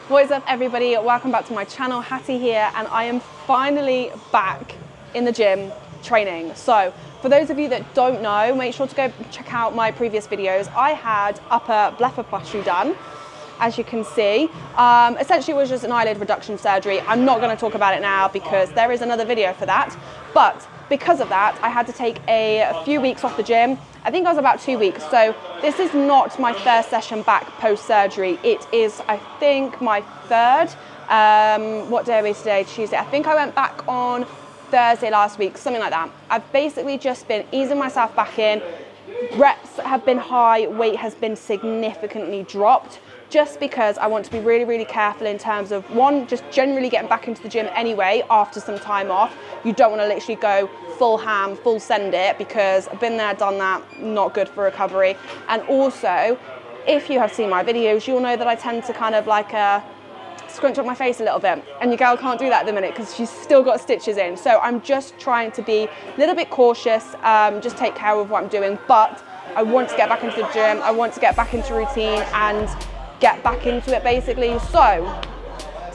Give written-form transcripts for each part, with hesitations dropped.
What is up, everybody? Welcome back to my channel. Hattie here, and I am finally back in the gym training. So for those of you that don't know, make sure to go check out my previous videos. I had upper blepharoplasty done, as you can see. Essentially it was just an eyelid reduction surgery. I'm not going to talk about it now because there is another video for that, but because of that I had to take a few weeks off the gym. I think I was about 2 weeks, so this is not my first session back post-surgery. It is, I think, my third. What day are we today? Tuesday. I think I went back on Thursday last week, something like that. I've basically just been easing myself back in. Reps have been high, weight has been significantly dropped, just because I want to be really, really careful in terms of, one, just generally getting back into the gym anyway after some time off. You don't want to literally go full ham, full send it, because I've been there, done that, not good for recovery. And also, if you have seen my videos, you'll know that I tend to kind of like scrunch up my face a little bit, and your girl can't do that at the minute because she's still got stitches in. So I'm just trying to be a little bit cautious, just take care of what I'm doing, but I want to get back into the gym, I want to get back into routine and get back into it basically. So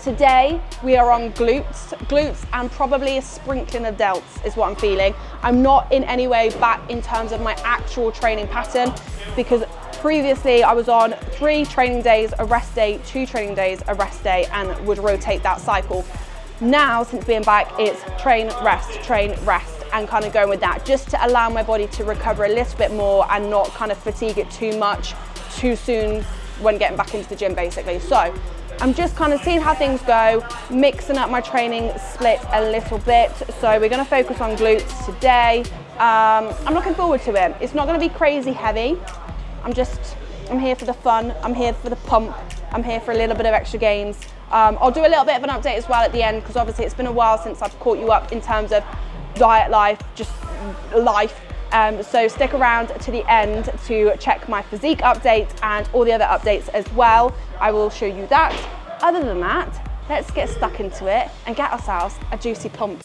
today we are on glutes and probably a sprinkling of delts is what I'm feeling. I'm not in any way back in terms of my actual training pattern, because previously I was on 3 training days, a rest day, 2 training days, a rest day, and would rotate that cycle. Now, since being back, it's train, rest, and kind of going with that, just to allow my body to recover a little bit more and not kind of fatigue it too much too soon when getting back into the gym basically. So I'm just kind of seeing how things go, mixing up my training split a little bit. So we're going to focus on glutes today. I'm looking forward to it. It's not going to be crazy heavy. I'm here for the fun, I'm here for the pump, I'm here for a little bit of extra gains. I'll do a little bit of an update as well at the end, because obviously it's been a while since I've caught you up in terms of diet life, just life. So stick around to the end to check my physique update and all the other updates as well. I will show you that. Other than that, let's get stuck into it and get ourselves a juicy pump.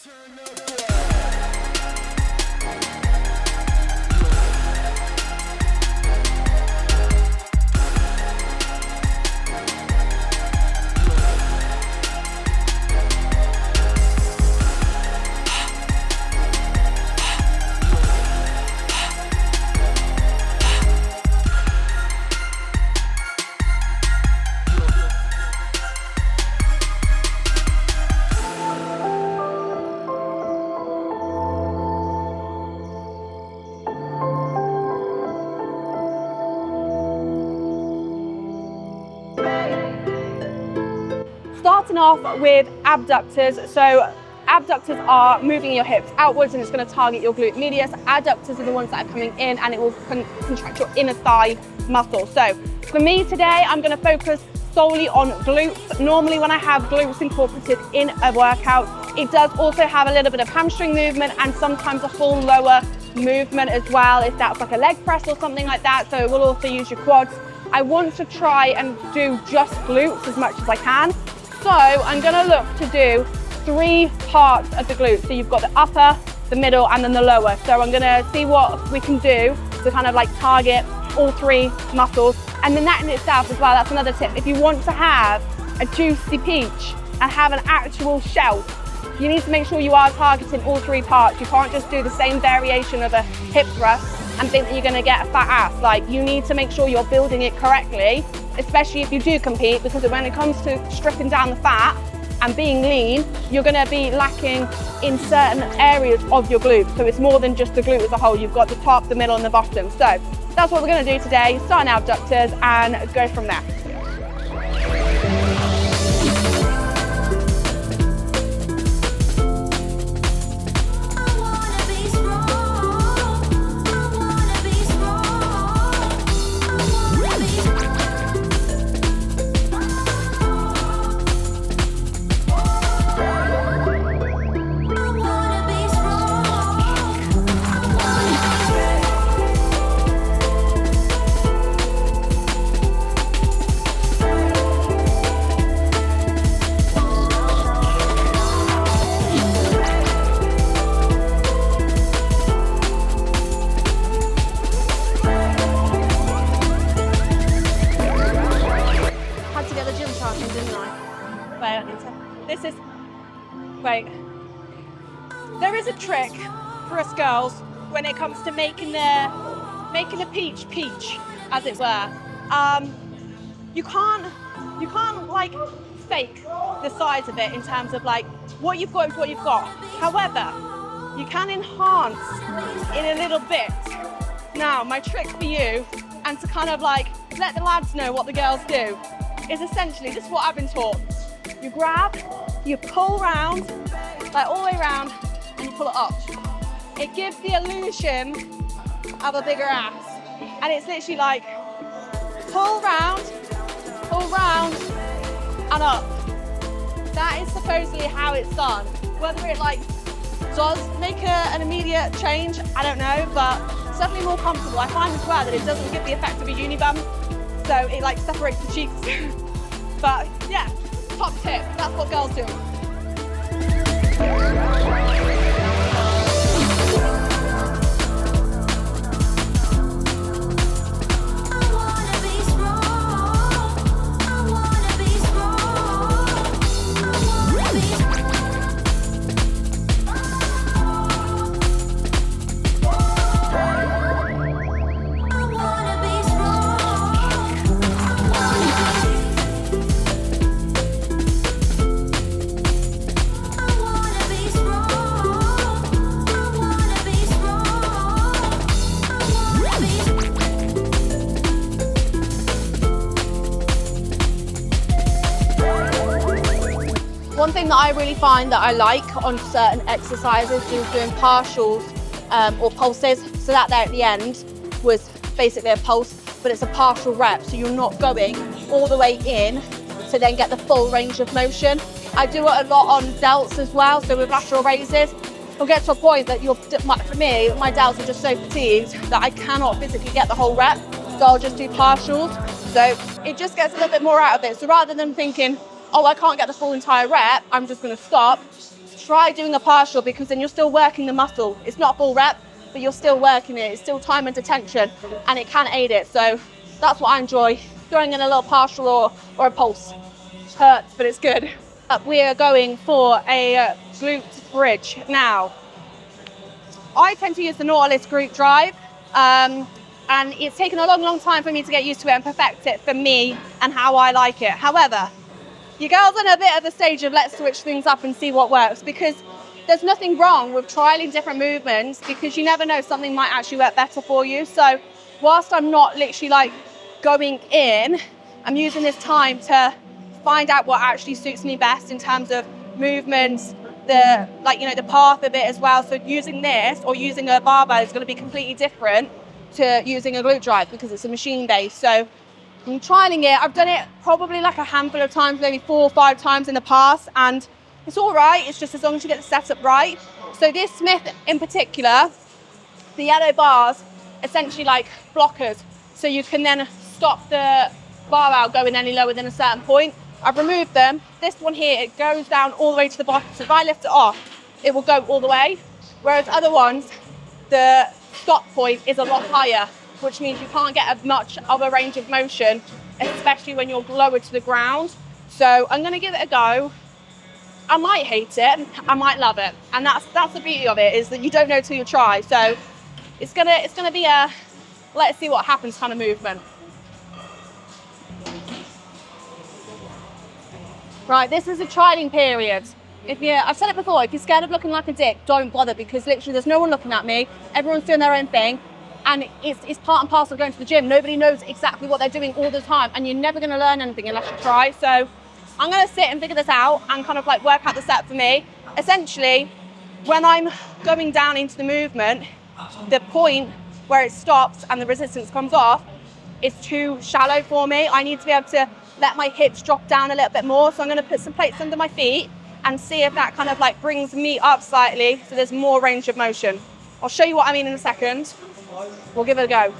Starting off with abductors. So abductors are moving your hips outwards and it's going to target your glute medius. Adductors are the ones that are coming in and it will contract your inner thigh muscle. So for me today, I'm going to focus solely on glutes. Normally when I have glutes incorporated in a workout, it does also have a little bit of hamstring movement and sometimes a full lower movement as well, if that's like a leg press or something like that. So it will also use your quads. I want to try and do just glutes as much as I can. So I'm going to look to do 3 parts of the glutes. So you've got the upper, the middle, and then the lower. So I'm going to see what we can do to kind of like target all 3 muscles. And then that in itself as well, that's another tip. If you want to have a juicy peach and have an actual shell, you need to make sure you are targeting all 3 parts. You can't just do the same variation of a hip thrust and think that you're going to get a fat ass. Like, you need to make sure you're building it correctly, especially if you do compete, because when it comes to stripping down the fat and being lean, you're going to be lacking in certain areas of your glute. So it's more than just the glute as a whole. You've got the top, the middle, and the bottom. So that's what we're going to do today, starting abductors and go from there. I? Wait, I need to. This is. Wait. There is a trick for us girls when it comes to making the peach, as it were. You can't like fake the size of it in terms of like what you've got is what you've got. However, you can enhance in a little bit. Now, my trick for you, and to kind of like let the lads know what the girls do, is essentially, this is what I've been taught. You grab, you pull round, like all the way round, and you pull it up. It gives the illusion of a bigger ass. And it's literally like, pull round, and up. That is supposedly how it's done. Whether it like does make an immediate change, I don't know, but it's definitely more comfortable. I find as well that it doesn't give the effect of a uni bum, so it like separates the cheeks. But yeah, top tip, that's what girls do. One thing that I really find that I like on certain exercises is doing partials or pulses. So that there at the end was basically a pulse, but it's a partial rep. So you're not going all the way in to then get the full range of motion. I do it a lot on delts as well. So with lateral raises, you'll get to a point that for me, my delts are just so fatigued that I cannot physically get the whole rep. So I'll just do partials. So it just gets a little bit more out of it. So rather than thinking, oh, I can't get the full entire rep, I'm just going to stop. Try doing a partial, because then you're still working the muscle. It's not a full rep, but you're still working it. It's still time under tension, and it can aid it. So that's what I enjoy, throwing in a little partial or a pulse. It hurts, but it's good. We are going for a glute bridge. Now, I tend to use the Nautilus glute drive, and it's taken a long time for me to get used to it and perfect it for me and how I like it. However, you girls are in a bit of a stage of let's switch things up and see what works, because there's nothing wrong with trialing different movements, because you never know, something might actually work better for you. So whilst I'm not literally like going in, I'm using this time to find out what actually suits me best in terms of movements, the path of it as well. So using this or using a barbell is going to be completely different to using a glute drive, because it's a machine based. So I'm trialing it. I've done it probably like a handful of times, maybe 4 or 5 times in the past, and it's all right. It's just as long as you get the setup right. So this Smith in particular, the yellow bars, essentially like blockers. So you can then stop the barbell going any lower than a certain point. I've removed them. This one here, it goes down all the way to the bottom. So if I lift it off, it will go all the way. Whereas other ones, the stop point is a lot higher, which means you can't get as much of a range of motion, especially when you're lower to the ground. So I'm going to give it a go. I might hate it, I might love it, and that's the beauty of it, is that you don't know till you try. So it's gonna be a let's see what happens kind of movement. Right, this is a trialing period. I've said it before, if you're scared of looking like a dick, don't bother, because literally there's no one looking at me. Everyone's doing their own thing. And it's part and parcel of going to the gym. Nobody knows exactly what they're doing all the time, and you're never going to learn anything unless you try. So I'm going to sit and figure this out and kind of like work out the set for me. Essentially, when I'm going down into the movement, the point where it stops and the resistance comes off is too shallow for me. I need to be able to let my hips drop down a little bit more. So I'm going to put some plates under my feet and see if that kind of like brings me up slightly so there's more range of motion. I'll show you what I mean in a second. We'll give it a go.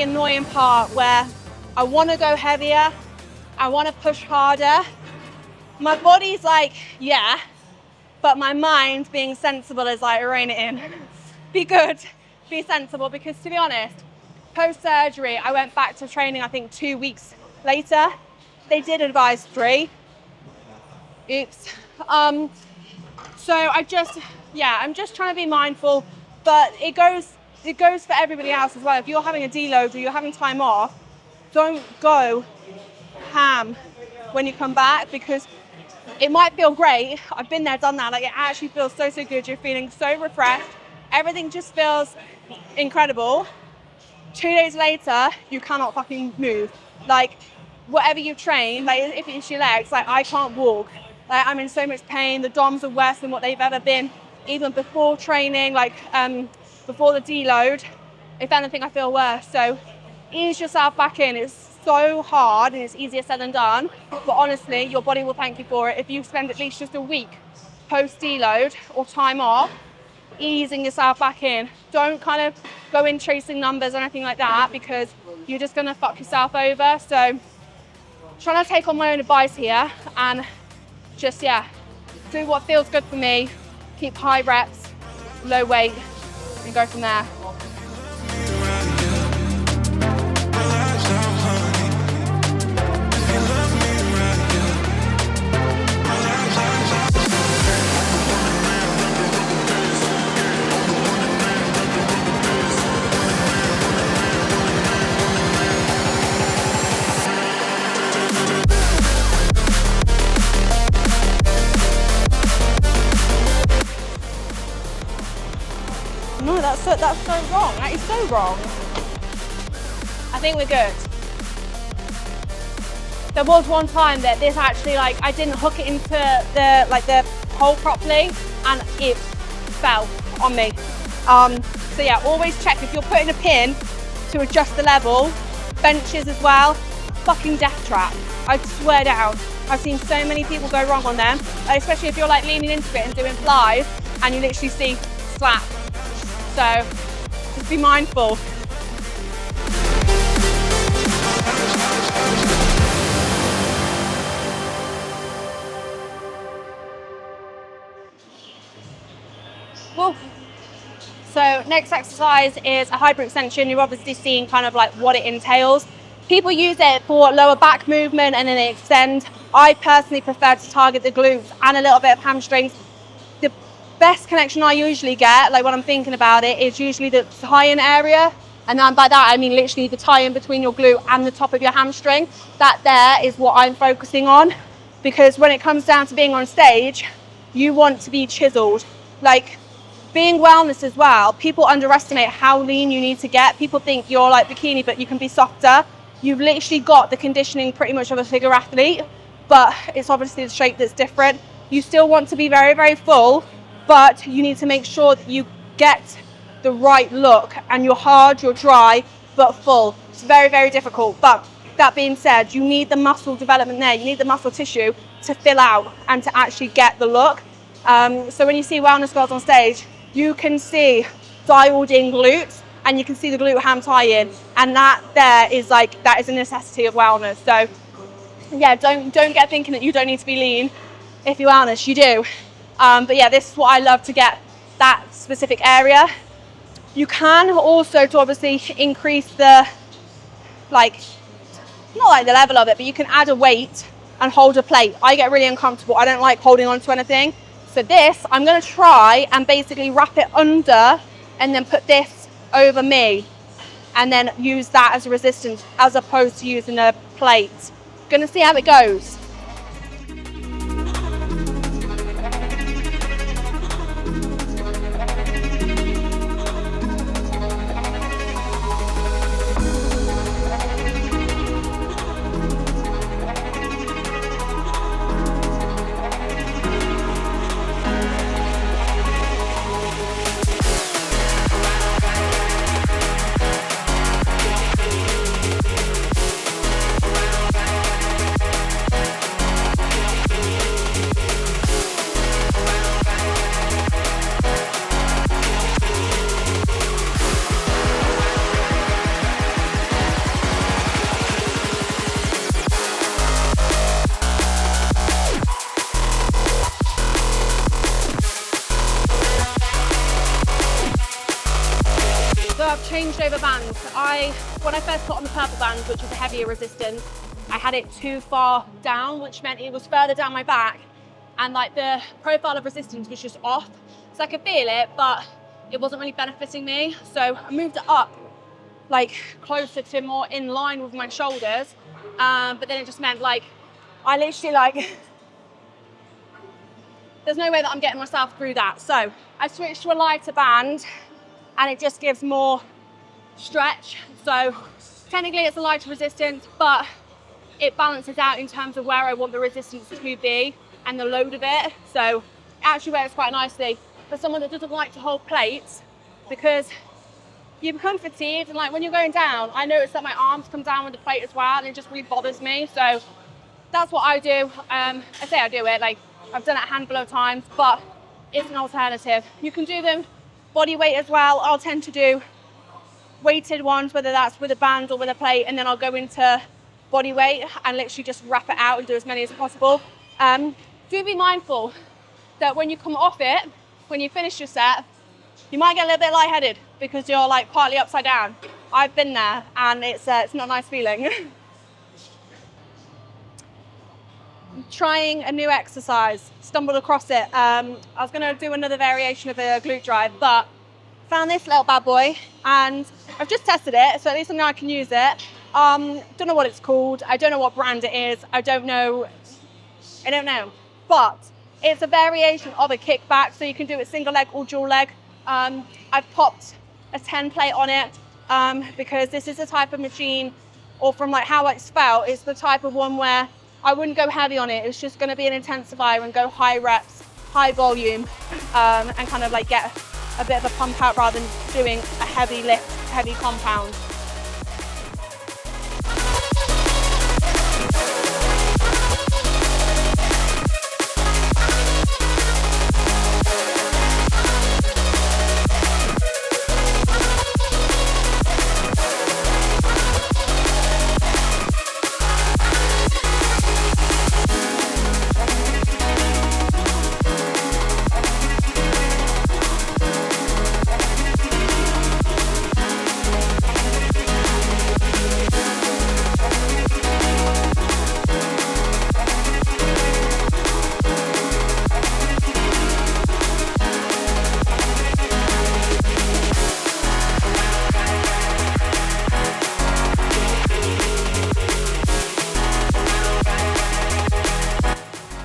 annoying part where I want to go heavier, I want to push harder. My body's like, yeah, but my mind, being sensible, is like, rein it in. Be good, be sensible, because to be honest, post-surgery, I went back to training, I think 2 weeks later. They did advise 3. Oops. So I'm just trying to be mindful, but it goes for everybody else as well. If you're having a deload or you're having time off, don't go ham when you come back, because it might feel great. I've been there, done that. Like, it actually feels so good. You're feeling so refreshed. Everything just feels incredible. 2 days later, you cannot fucking move. Like, whatever you've trained, like if it's your legs, like I can't walk. Like, I'm in so much pain. The DOMs are worse than what they've ever been, even before training, like before the deload. If anything, I feel worse. So ease yourself back in. It's so hard and it's easier said than done. But honestly, your body will thank you for it. If you spend at least just a week post deload or time off, easing yourself back in. Don't kind of go in chasing numbers or anything like that, because you're just going to fuck yourself over. So trying to take on my own advice here and just, do what feels good for me. Keep high reps, low weight, and go from there. No, that's so wrong. That is so wrong. I think we're good. There was one time that this actually, like, I didn't hook it into the hole properly, and it fell on me. So yeah, always check if you're putting a pin to adjust the level. Benches as well. Fucking death trap. I swear down. I've seen so many people go wrong on them, especially if you're like leaning into it and doing flies, and you literally see slap. So just be mindful. Woo. So next exercise is a hyper extension. You've obviously seen kind of like what it entails. People use it for lower back movement and then they extend. I personally prefer to target the glutes and a little bit of hamstrings. The best connection I usually get, like when I'm thinking about it, is usually the tie-in area. And then by that, I mean literally the tie-in between your glute and the top of your hamstring. That there is what I'm focusing on, because when it comes down to being on stage, you want to be chiseled. Like, being wellness as well, people underestimate how lean you need to get. People think you're like bikini, but you can be softer. You've literally got the conditioning pretty much of a figure athlete, but it's obviously the shape that's different. You still want to be very, very full, but you need to make sure that you get the right look and you're hard, you're dry, but full. It's very, very difficult. But that being said, you need the muscle development there. You need the muscle tissue to fill out and to actually get the look. So when you see wellness girls on stage, you can see dialed in glutes and you can see the glute ham tie-in, and that there is like, that is a necessity of wellness. So yeah, don't get thinking that you don't need to be lean. If you're wellness, you do. But yeah, this is what I love to get that specific area. You can also, to obviously increase the, like, not like the level of it, but you can add a weight and hold a plate. I get really uncomfortable. I don't like holding on to anything. So this, I'm going to try and basically wrap it under and then put this over me and then use that as a resistance as opposed to using a plate. Going to see how it goes. changed over bands. When I first got on the purple band, which is a heavier resistance, I had it too far down, which meant it was further down my back, and like the profile of resistance was just off. So I could feel it, but it wasn't really benefiting me. So I moved it up, like closer to more in line with my shoulders. But then it just meant like, I literally like, there's no way that I'm getting myself through that. So I switched to a lighter band and it just gives more stretch. So technically it's a lighter resistance, but it balances out in terms of where I want the resistance to be and the load of it. So it actually works quite nicely for someone that doesn't like to hold plates, because you become fatigued, and like when you're going down, I notice that my arms come down with the plate as well, and it just really bothers me. So that's what I do. I say I do it, like I've done it a handful of times, but it's an alternative. You can do them body weight as well. I'll tend to do weighted ones, whether that's with a band or with a plate, and then I'll go into body weight and literally just wrap it out and do as many as possible. Do be mindful that when you come off it, when you finish your set, you might get a little bit lightheaded because you're like partly upside down. I've been there, and it's not a nice feeling. Trying a new exercise, stumbled across it. I was gonna do another variation of a glute drive, but found this little bad boy, and I've just tested it, so at least I know I can use it. Don't know what it's called. I don't know what brand it is. I don't know, but it's a variation of a kickback, so you can do it single leg or dual leg. I've popped a 10 plate on it because this is the type of machine, or from like how it's felt, it's the type of one where I wouldn't go heavy on it. It's just going to be an intensifier and go high reps, high volume, and kind of like get a bit of a pump out rather than doing a heavy lift, heavy compound.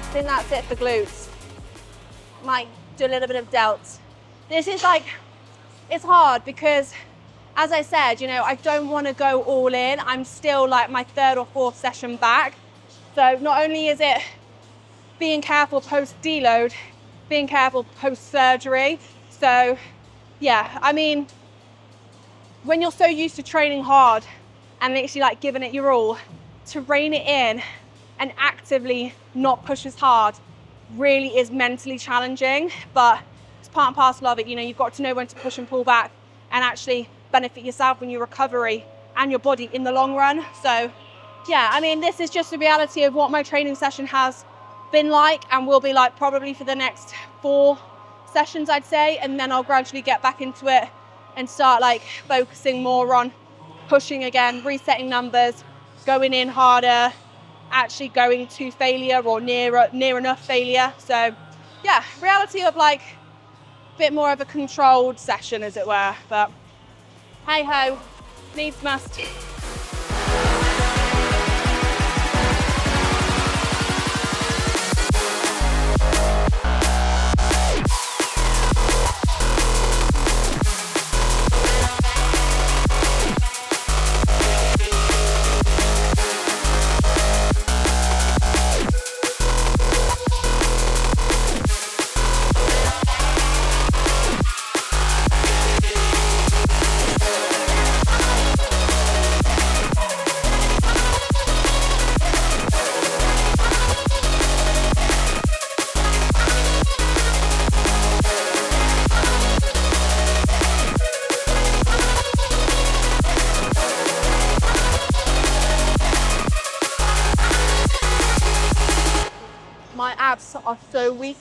I think that's it for glutes. Might do a little bit of delts. This is like, it's hard because, as I said, you know, I don't want to go all in. I'm still like my third or fourth session back. So not only is it being careful post deload, being careful post surgery. So yeah, I mean, when you're so used to training hard and literally like giving it your all, to rein it in and actively not push as hard really is mentally challenging, but it's part and parcel of it. You know, you've got to know when to push and pull back and actually benefit yourself and your recovery and your body in the long run. So yeah, I mean, this is just the reality of what my training session has been like and will be like probably for the next 4 sessions, I'd say, and then I'll gradually get back into it and start like focusing more on pushing again, resetting numbers, going in harder, actually going to failure or near enough failure. So yeah, reality of like a bit more of a controlled session, as it were, but hey ho, needs must. My abs are so weak.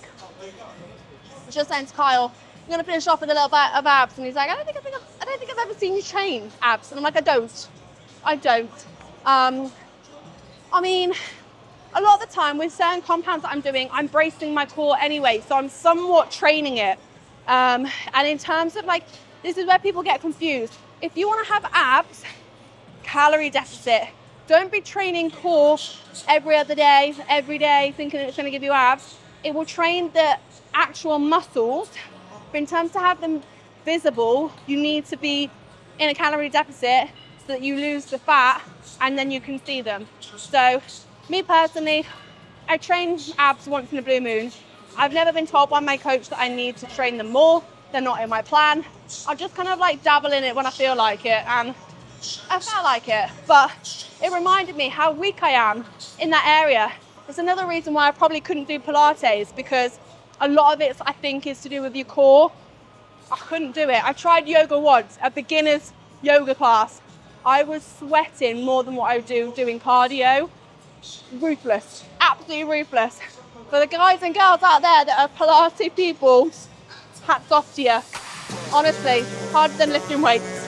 Just saying to Kyle, I'm gonna finish off with a little bit of abs, and he's like, I don't think don't think I've ever seen you train abs. And I'm like, I don't. I mean, a lot of the time with certain compounds that I'm doing, I'm bracing my core anyway, so I'm somewhat training it. And in terms of like, this is where people get confused. If you want to have abs, calorie deficit. Don't be training core every other day, every day, thinking it's going to give you abs. It will train the actual muscles, but in terms to have them visible, you need to be in a calorie deficit so that you lose the fat and then you can see them. So me personally, I train abs once in a blue moon. I've never been told by my coach that I need to train them more. They're not in my plan. I just kind of like dabble in it when I feel like it, and I felt like it, but it reminded me how weak I am in that area. It's another reason why I probably couldn't do Pilates, because a lot of it, I think, is to do with your core. I couldn't do it. I tried yoga once, a beginner's yoga class. I was sweating more than what I do doing cardio. Ruthless, absolutely ruthless. For the guys and girls out there that are Pilates people, hats off to you. Honestly, harder than lifting weights.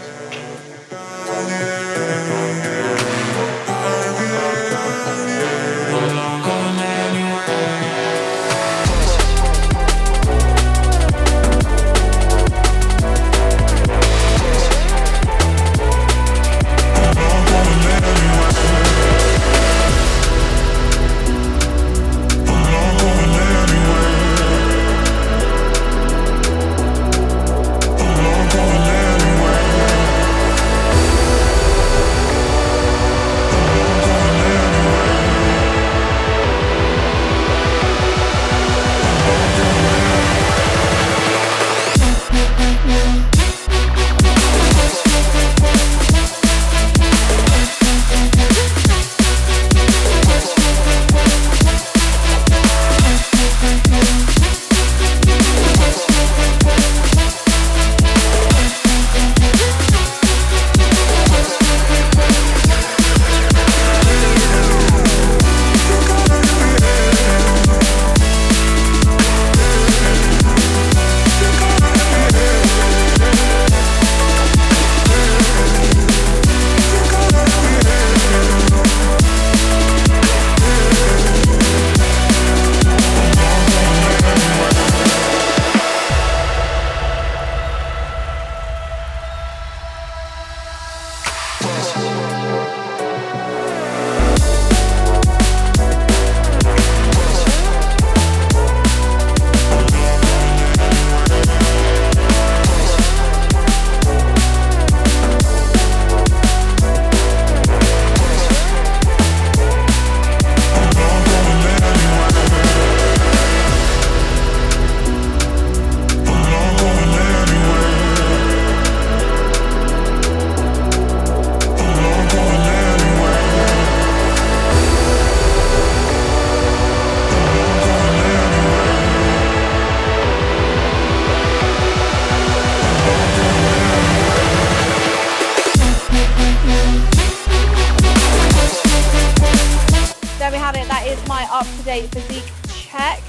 Up-to-date physique check.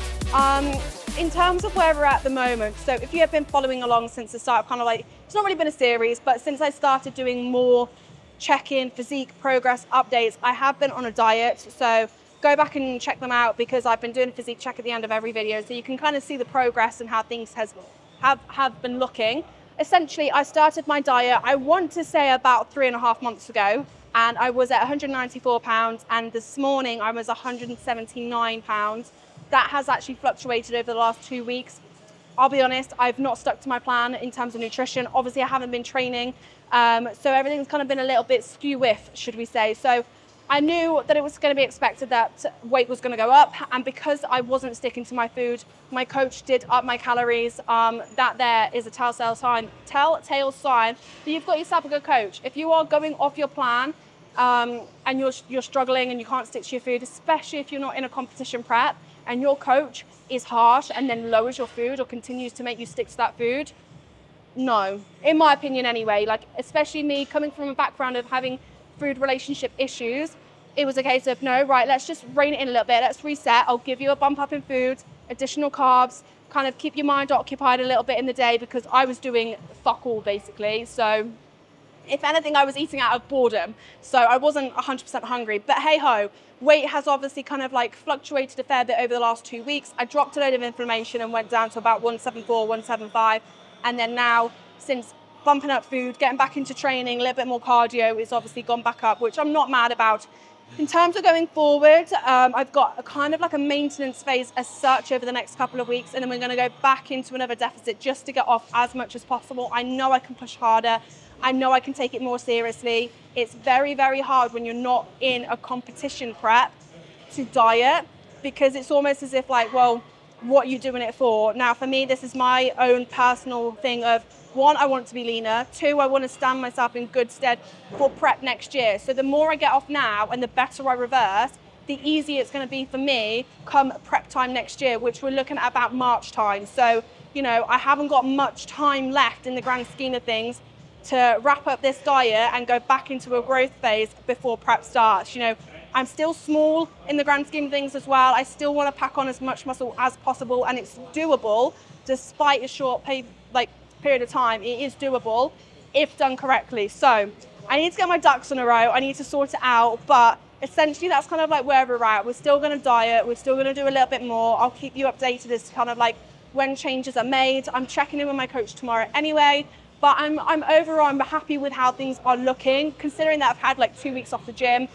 In terms of where we're at the moment, so if you have been following along since the start, kind of like, it's not really been a series, but since I started doing more check-in, physique, progress updates, I have been on a diet. So go back and check them out, because I've been doing a physique check at the end of every video, so you can kind of see the progress and how things have been looking. Essentially, I started my diet, I want to say about 3.5 months ago, and I was at 194 pounds, and this morning I was 179 pounds. That has actually fluctuated over the last 2 weeks. I'll be honest, I've not stuck to my plan in terms of nutrition. Obviously, I haven't been training, so everything's kind of been a little bit skew-whiff, should we say. So I knew that it was going to be expected that weight was going to go up, and because I wasn't sticking to my food, my coach did up my calories. That there is a telltale sign that you've got yourself a good coach. If you are going off your plan and you're struggling and you can't stick to your food, especially if you're not in a competition prep and your coach is harsh and then lowers your food or continues to make you stick to that food, no, in my opinion anyway, like especially me coming from a background of having food relationship issues, it was a case of no, right, let's just rein it in a little bit, let's reset, I'll give you a bump up in food, additional carbs, kind of keep your mind occupied a little bit in the day, because I was doing fuck all basically. So if anything, I was eating out of boredom. So I wasn't 100% hungry, but hey ho, weight has obviously kind of like fluctuated a fair bit over the last 2 weeks. I dropped a load of inflammation and went down to about 174, 175. And then now, since bumping up food, getting back into training, a little bit more cardio, it's obviously gone back up, which I'm not mad about. In terms of going forward, I've got a kind of like a maintenance phase as such over the next couple of weeks, and then we're going to go back into another deficit just to get off as much as possible. I know I can push harder. I know I can take it more seriously. It's very, very hard when you're not in a competition prep to diet, because it's almost as if like, well, what are you doing it for? Now, for me, this is my own personal thing of, one, I want to be leaner. Two, I want to stand myself in good stead for prep next year. So the more I get off now and the better I reverse, the easier it's going to be for me come prep time next year, which we're looking at about March time. So, you know, I haven't got much time left in the grand scheme of things to wrap up this diet and go back into a growth phase before prep starts. You know, I'm still small in the grand scheme of things as well. I still want to pack on as much muscle as possible, and it's doable despite a short period of time. It is doable if done correctly. So I need to get my ducks in a row. I need to sort it out, but essentially that's kind of like where we're at. We're still going to diet. We're still going to do a little bit more. I'll keep you updated as to kind of like when changes are made. I'm checking in with my coach tomorrow anyway, but I'm overall, I'm happy with how things are looking, considering that I've had like 2 weeks off the gym.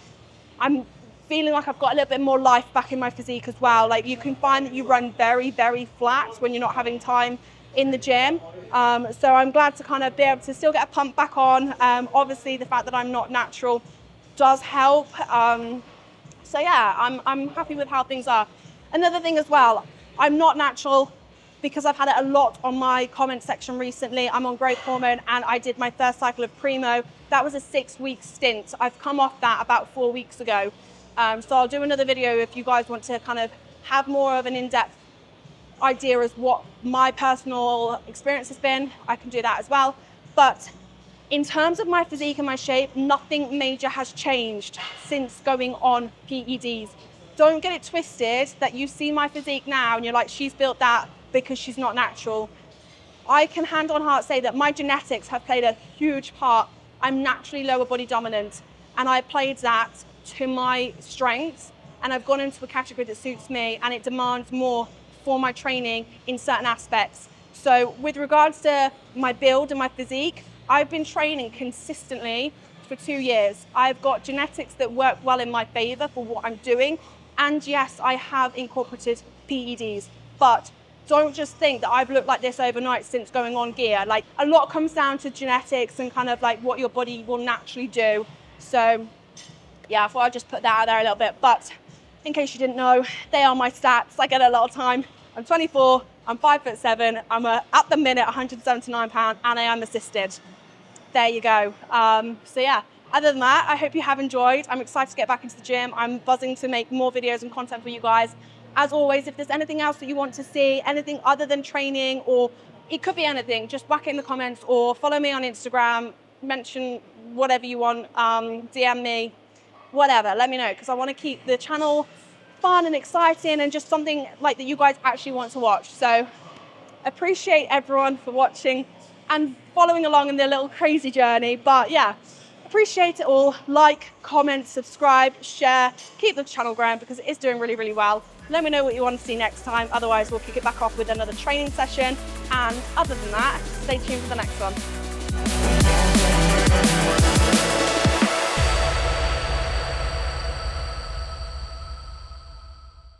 I'm feeling like I've got a little bit more life back in my physique as well. Like, you can find that you run very, very flat when you're not having time in the gym. So I'm glad to kind of be able to still get a pump back on. Obviously, the fact that I'm not natural does help. So yeah, I'm happy with how things are. Another thing as well, I'm not natural because I've had it a lot on my comment section recently. I'm on growth hormone and I did my first cycle of Primo. That was a 6-week stint. I've come off that about 4 weeks ago. So I'll do another video if you guys want to kind of have more of an in-depth idea as what my personal experience has been. I can do that as well. But in terms of my physique and my shape, nothing major has changed since going on PEDs. Don't get it twisted that you see my physique now and you're like, she's built that because she's not natural. I can hand on heart say that my genetics have played a huge part. I'm naturally lower body dominant, and I played that to my strengths, and I've gone into a category that suits me, and it demands more for my training in certain aspects. So with regards to my build and my physique, I've been training consistently for 2 years. I've got genetics that work well in my favor for what I'm doing. And yes, I have incorporated PEDs, but don't just think that I've looked like this overnight since going on gear. Like, a lot comes down to genetics and kind of like what your body will naturally do. So yeah, I thought I'd just put that out there a little bit. But in case you didn't know, they are my stats. I get it a lot of time. I'm 24, I'm 5'7", I'm at the minute 179 pounds, and I am assisted. There you go. So yeah, other than that, I hope you have enjoyed. I'm excited to get back into the gym. I'm buzzing to make more videos and content for you guys. As always, if there's anything else that you want to see, anything other than training, or it could be anything, just whack it in the comments or follow me on Instagram, mention whatever you want, DM me, whatever, let me know, because I want to keep the channel fun and exciting and just something like that you guys actually want to watch. So appreciate everyone for watching and following along in their little crazy journey. But yeah, appreciate it all. Like, comment, subscribe, share, keep the channel growing because it is doing really, really well. Let me know what you want to see next time. Otherwise, we'll kick it back off with another training session. And other than that, stay tuned for the next one.